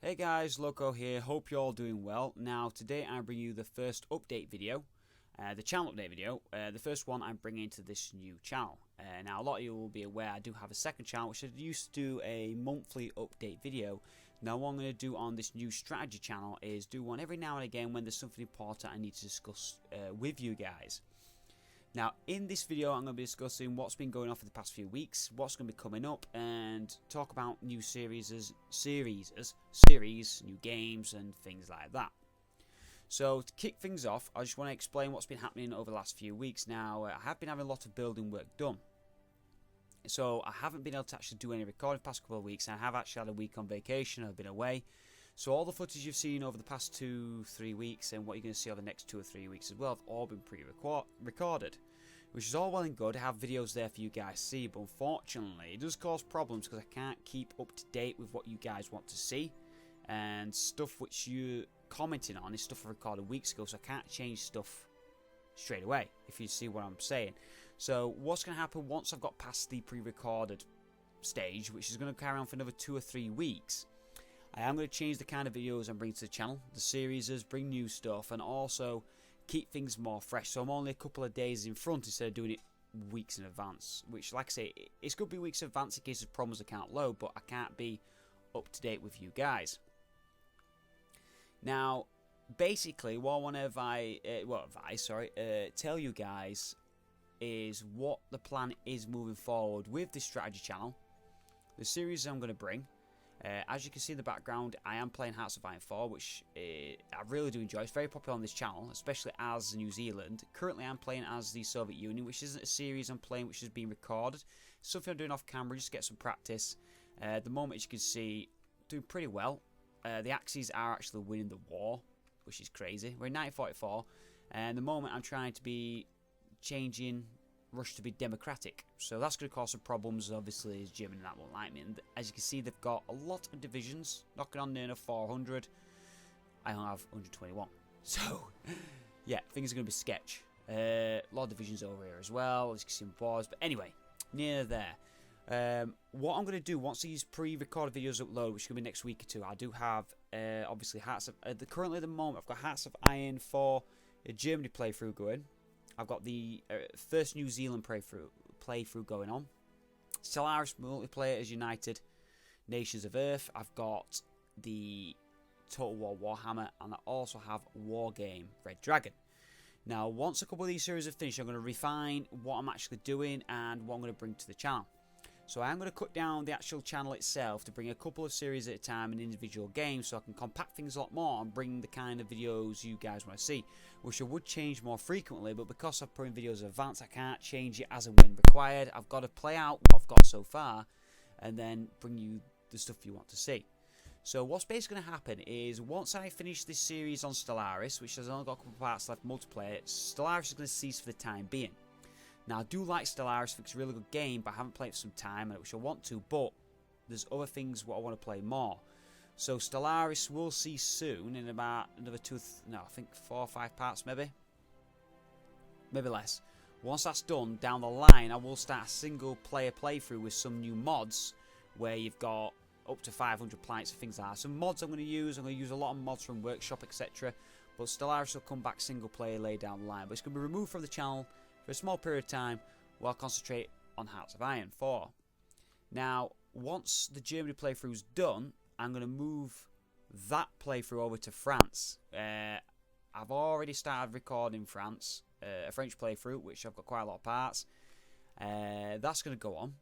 Hey guys, Loco here, hope you're all doing well. Now today I bring you the first update video, the channel update video, the first one I'm bringing to this new channel. Now a lot of you will be aware I do have a second channel which I used to do a monthly update video. Now what I'm going to do on this new strategy channel is do one every now and again when there's something important I need to discuss with you guys. Now in this video I'm going to be discussing what's been going on for the past few weeks, what's going to be coming up, and talk about new series, new games and things like that. So to kick things off, I just want to explain what's been happening over the last few weeks. Now I have been having a lot of building work done, so I haven't been able to actually do any recording the past couple of weeks. I have actually had a week on vacation, I've been away. So all the footage you've seen over the past 2-3 weeks and what you're going to see over the next 2 or 3 weeks as well have all been pre-recorded. Which is all well and good to have videos there for you guys to see, but unfortunately it does cause problems because I can't keep up to date with what you guys want to see. And stuff which you're commenting on is stuff I recorded weeks ago, so I can't change stuff straight away, if you see what I'm saying. So what's going to happen once I've got past the pre-recorded stage, which is going to carry on for another 2 or 3 weeks, I am going to change the kind of videos I'm bringing to the channel, the series, bring new stuff, and also keep things more fresh. So I'm only a couple of days in front instead of doing it weeks in advance, which, like I say, it's going to be weeks in advance in case there's problems I can't load, but I can't be up to date with you guys. Now, basically, what I want to tell you guys is what the plan is moving forward with this strategy channel, the series I'm going to bring. As you can see in the background, I am playing Hearts of Iron 4, which I really do enjoy. It's very popular on this channel, especially as New Zealand. Currently, I'm playing as the Soviet Union, which isn't a series I'm playing which is being recorded. It's something I'm doing off camera just to get some practice. At the moment, as you can see, doing pretty well. The Axis are actually winning the war, which is crazy. We're in 1944, and at the moment, I'm trying to be changing Russia to be democratic, so that's going to cause some problems. Obviously, as Germany that won't like me, and as you can see, they've got a lot of divisions knocking on near 400. I only have 121, so yeah, things are going to be sketch. A lot of divisions over here as well, as you can see in bars, but anyway, near there. What I'm going to do once these pre-recorded videos upload, which is going to be next week or two, I do have obviously Hearts of currently at the moment I've got Hearts of Iron 4 Germany playthrough going. I've got the first New Zealand playthrough going on. Stellaris multiplayer as United Nations of Earth. I've got the Total War Warhammer, and I also have War Game Red Dragon. Now, once a couple of these series are finished, I'm going to refine what I'm actually doing and what I'm going to bring to the channel. So I am going to cut down the actual channel itself to bring a couple of series at a time and individual games, so I can compact things a lot more and bring the kind of videos you guys want to see, which I would change more frequently, but because I'm putting videos in advance, I can't change it as and when required. I've got to play out what I've got so far and then bring you the stuff you want to see. So what's basically going to happen is once I finish this series on Stellaris, which has only got a couple of parts left multiplayer, Stellaris is going to cease for the time being. Now, I do like Stellaris, I think it's a really good game, but I haven't played it for some time, which I want to, but there's other things what I want to play more. So Stellaris will cease soon, in about another 4 or 5 parts maybe less. Once that's done, down the line, I will start a single player playthrough with some new mods, where you've got up to 500 planets and things like that. Some mods I'm going to use a lot of mods from Workshop, etc. But Stellaris will come back single player later down the line, but it's going to be removed from the channel for a small period of time while I concentrate on Hearts of Iron 4. Now, once the Germany playthrough's done, I'm going to move that playthrough over to France. I've already started recording France, a French playthrough, which I've got quite a lot of parts. That's going to go on.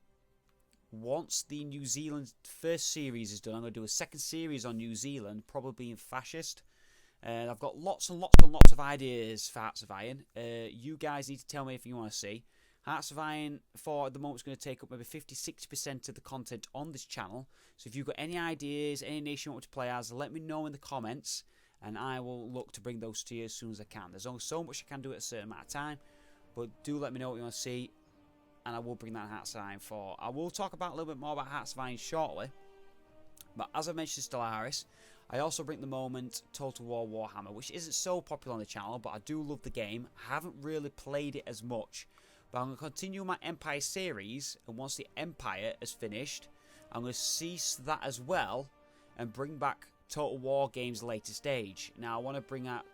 Once the New Zealand first series is done, I'm going to do a second series on New Zealand, probably in Fascist. I've got lots and lots of ideas for Hearts of Iron. You guys need to tell me if you want to see. Hearts of Iron 4 at the moment is going to take up maybe 50-60% of the content on this channel. So if you've got any ideas, any nation you want to play as, let me know in the comments, and I will look to bring those to you as soon as I can. There's only so much I can do at a certain amount of time, but do let me know what you want to see, and I will bring that Hearts of Iron 4. I will talk about a little bit more about Hearts of Iron shortly, but as I mentioned Stellaris, I also bring at the moment Total War Warhammer, which isn't so popular on the channel, but I do love the game. I haven't really played it as much, but I'm going to continue my Empire series, and once the Empire is finished, I'm going to cease that as well and bring back Total War games later stage. Now I want to bring out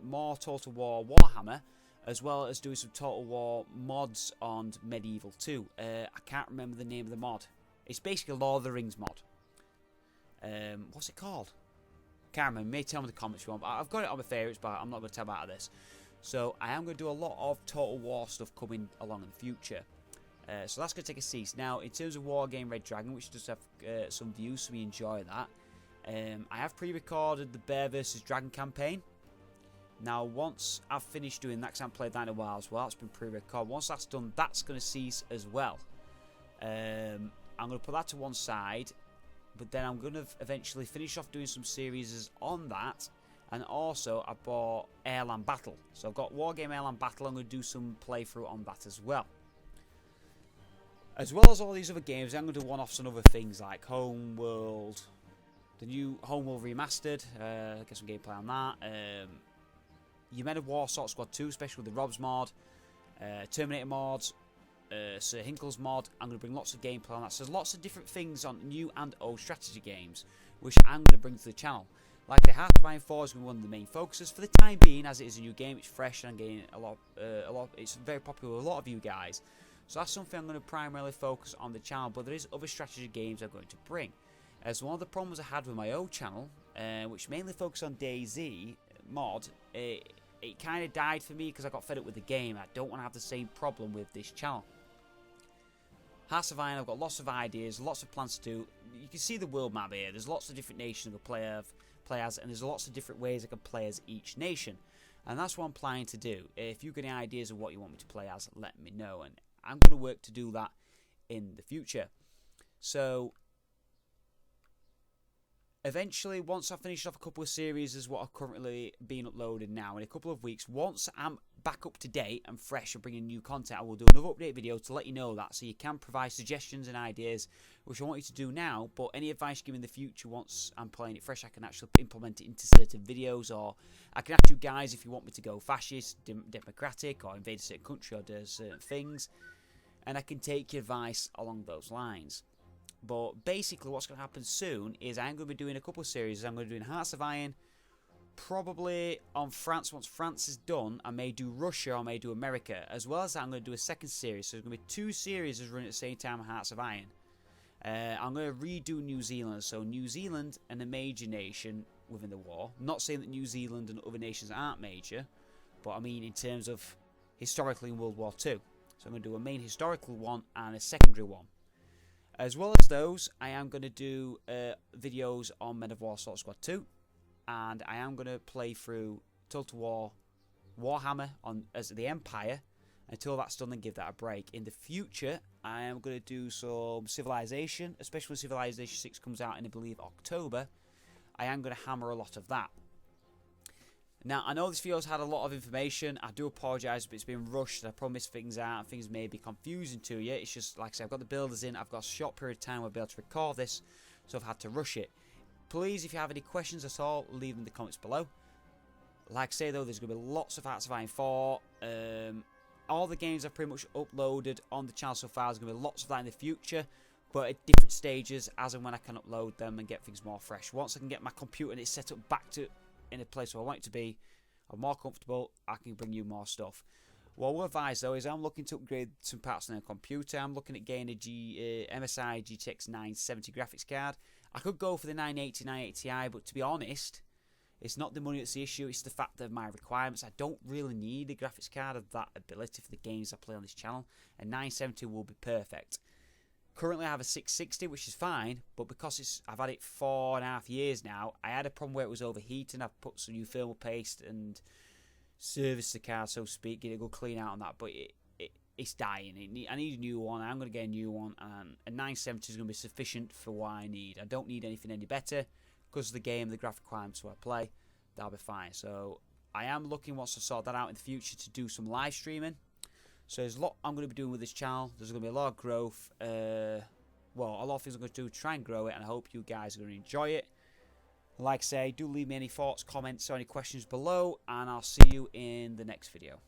more Total War Warhammer, as well as doing some Total War mods on Medieval 2. I can't remember the name of the mod. It's basically a Lord of the Rings mod. What's it called? Can't remember. You may tell me in the comments if you want, but I've got it on my favourites, but I'm not going to tell out of this. So I am going to do a lot of Total War stuff coming along in the future. So that's going to take a cease. Now, in terms of Wargame Red Dragon, which does have some views, so we enjoy that. I have pre-recorded the Bear vs Dragon campaign. Now, once I've finished doing that, because I haven't played that in a while as well, it's been pre-recorded. Once that's done, that's going to cease as well. I'm going to put that to one side, but then I'm going to eventually finish off doing some series on that. And also, I bought Airland Battle. So I've got Wargame Airland Battle. I'm going to do some playthrough on that as well. As well as all these other games, I'm going to do one-offs on other things like Homeworld, the new Homeworld Remastered. Get some gameplay on that. You Men of War Sort Squad 2, especially with the Robs mod, Terminator mods, Sir Hinkle's mod. I'm going to bring lots of gameplay on that. So there's lots of different things on new and old strategy games, which I'm going to bring to the channel. Like the Heart of Iron 4 is going to be one of the main focuses for the time being, as it is a new game. It's fresh and getting a lot. It's very popular with a lot of you guys. So that's something I'm going to primarily focus on the channel. But there is other strategy games I'm going to bring. As one of the problems I had with my old channel, which mainly focused on DayZ mod, it kind of died for me because I got fed up with the game. I don't want to have the same problem with this channel. Hearts of Iron, I've got lots of ideas, lots of plans to do. You can see the world map here. There's lots of different nations I can play as, and there's lots of different ways I can play as each nation. And that's what I'm planning to do. If you've got any ideas of what you want me to play as, let me know. And I'm going to work to do that in the future. So eventually, once I've finished off a couple of series as what are currently being uploaded now, in a couple of weeks, once I'm back up to date and fresh and bringing new content, I will do another update video to let you know that, so you can provide suggestions and ideas, which I want you to do now. But any advice you give me in the future, once I'm playing it fresh, I can actually implement it into certain videos, or I can ask you guys if you want me to go fascist, democratic, or invade a certain country, or do certain things, and I can take your advice along those lines. But basically what's going to happen soon is I'm going to be doing a couple of series. I'm going to be doing Hearts of Iron, probably on France. Once France is done, I may do Russia, or I may do America. As well as that, I'm going to do a second series. So there's going to be two series running at the same time on Hearts of Iron. I'm going to redo New Zealand. So New Zealand and a major nation within the war. I'm not saying that New Zealand and other nations aren't major, but I mean in terms of historically in World War II. So I'm going to do a main historical one and a secondary one. As well as those, I am going to do videos on Men of War Sort Squad 2. And I am going to play through Total War Warhammer as the Empire. Until that's done, then give that a break. In the future, I am going to do some Civilization. Especially when Civilization 6 comes out in, I believe, October. I am going to hammer a lot of that. Now, I know this video's had a lot of information. I do apologise, but it's been rushed. I promised things out, and things may be confusing to you. It's just, like I said, I've got the builders in. I've got a short period of time where I'll be able to record this, so I've had to rush it. Please, if you have any questions at all, leave them in the comments below. Like I say, though, there's going to be lots of Hearts of Iron 4. All the games I've pretty much uploaded on the channel so far. There's going to be lots of that in the future, but at different stages, as and when I can upload them and get things more fresh. Once I can get my computer and it's set up back to in a place where I want it to be, I'm more comfortable, I can bring you more stuff. What I will advise though is I'm looking to upgrade some parts on the computer. I'm looking at getting a MSI GTX 970 graphics card. I could go for the 980, 980 Ti, but to be honest, it's not the money that's the issue, it's the fact of my requirements. I don't really need a graphics card of that ability for the games I play on this channel, and 970 will be perfect. Currently I have a 660, which is fine, but because I've had it 4.5 years now, I had a problem where it was overheating. I've put some new thermal paste and serviced the card, so to speak, get a good clean out on that, but it's dying. I need a new one. I'm going to get a new one, and a 970 is going to be sufficient for what I need. I don't need anything any better because of the game, the graphic requirements where I play. That'll be fine. So I am looking, once I sort that out in the future, to do some live streaming. So there's a lot I'm going to be doing with this channel. There's going to be a lot of growth. Well, a lot of things I'm going to do to try and grow it, and I hope you guys are going to enjoy it. Like I say, do leave me any thoughts, comments, or any questions below, and I'll see you in the next video.